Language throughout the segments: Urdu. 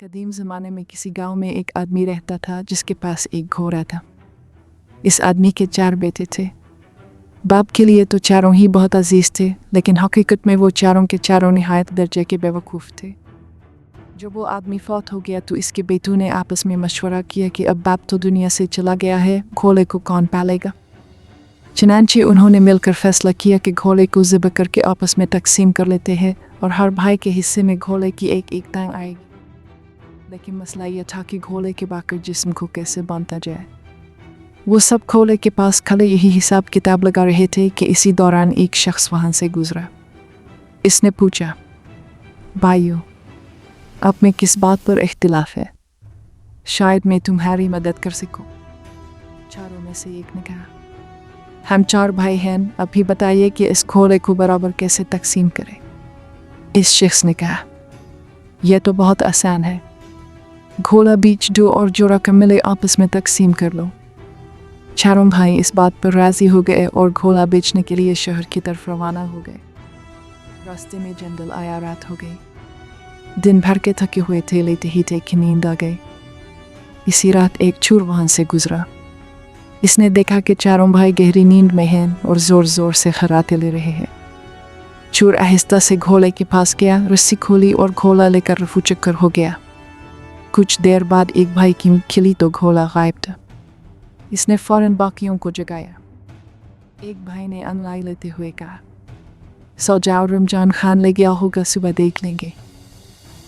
قدیم زمانے میں کسی گاؤں میں ایک آدمی رہتا تھا جس کے پاس ایک گھوڑا تھا۔ اس آدمی کے 4 بیٹے تھے۔ باپ کے لیے تو چاروں ہی بہت عزیز تھے، لیکن حقیقت میں وہ چاروں کے چاروں نہایت درجے کے بیوقوف تھے۔ جب وہ آدمی فوت ہو گیا تو اس کے بیٹوں نے آپس میں مشورہ کیا کہ اب باپ تو دنیا سے چلا گیا ہے، گھوڑے کو کون پالے گا؟ چنانچہ انہوں نے مل کر فیصلہ کیا کہ گھوڑے کو ذبح کر کے آپس میں تقسیم کر لیتے ہیں اور ہر بھائی کے حصے میں گھوڑے کی ایک ٹانگ آئے گی۔ لیکن مسئلہ یہ تھا کہ گھوڑے کے باقی جسم کو کیسے باندھا جائے۔ وہ سب گھوڑے کے پاس کھڑے یہی حساب کتاب لگا رہے تھے کہ اسی دوران ایک شخص وہاں سے گزرا۔ اس نے پوچھا، بھائیو، آپ میں کس بات پر اختلاف ہے؟ شاید میں تمہاری مدد کر سکوں۔ چاروں میں سے ایک نے کہا، ہم 4 بھائی ہیں، اب ہی بتائیے کہ اس گھوڑے کو برابر کیسے تقسیم کریں۔ اس شخص نے کہا، یہ تو بہت آسان ہے، گھوڑا بیچ دو اور جو رقم ملے آپس میں تقسیم کر لو۔ چاروں بھائی اس بات پر راضی ہو گئے اور گھوڑا بیچنے کے لیے شہر کی طرف روانہ ہو گئے۔ راستے میں جنگل آیا، رات ہو گئی۔ دن بھر کے تھکے ہوئے تھے، لیتے ہی کہ نیند آ گئی۔ اسی رات ایک چور وہاں سے گزرا۔ اس نے دیکھا کہ چاروں بھائی گہری نیند میں ہیں اور زور زور سے خراٹے لے رہے ہیں۔ چور آہستہ سے گھوڑے کے پاس گیا، رسی کھولی اور گھوڑا لے کر رفو چکر ہو گیا۔ کچھ دیر بعد ایک بھائی کی کھلی تو گھوڑا غائب تھا۔ اس نے فوراً باقیوں کو جگایا۔ ایک بھائی نے انگڑائی لیتے ہوئے کہا، سو جاؤ، رمضان خان لے گیا ہوگا، صبح دیکھ لیں گے۔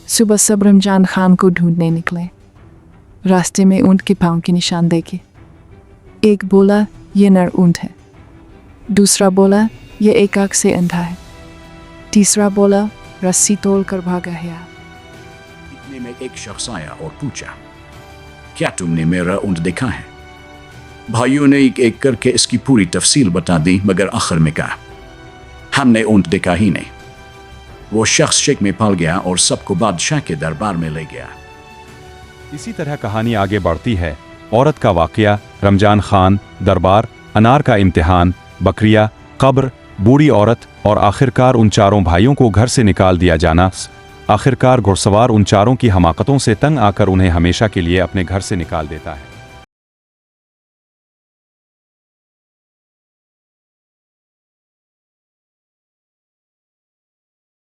صبح سب رمضان خان کو ڈھونڈنے نکلے۔ راستے میں اونٹ کے پاؤں کے نشان دیکھے۔ ایک بولا، یہ نر اونٹ ہے۔ دوسرا بولا، یہ ایک آنکھ سے اندھا ہے۔ تیسرا بولا، رسی توڑ کر بھاگا ہے۔ اتنے میں ایک شخص آیا اور پوچھا، کیا تم نے میرا اونٹ دیکھا ہے؟ بھائیوں نے ایک کر کے اس کی پوری تفصیل بتا دی، مگر آخر میں کہا، ہم نے اونٹ دیکھا ہی نہیں۔ وہ شخص شک میں پڑ گیا اور سب کو بادشاہ کے دربار میں لے گیا۔ اسی طرح کہانی آگے بڑھتی ہے۔ عورت کا واقعہ، رمضان خان، دربار، انار کا امتحان، بکریا، قبر، بوڑھی عورت اور آخرکار ان چاروں بھائیوں کو گھر سے نکال دیا جانا۔ آخرکار گھڑسوار ان چاروں کی حماقتوں سے تنگ آ کر انہیں ہمیشہ کے لیے اپنے گھر سے نکال دیتا ہے۔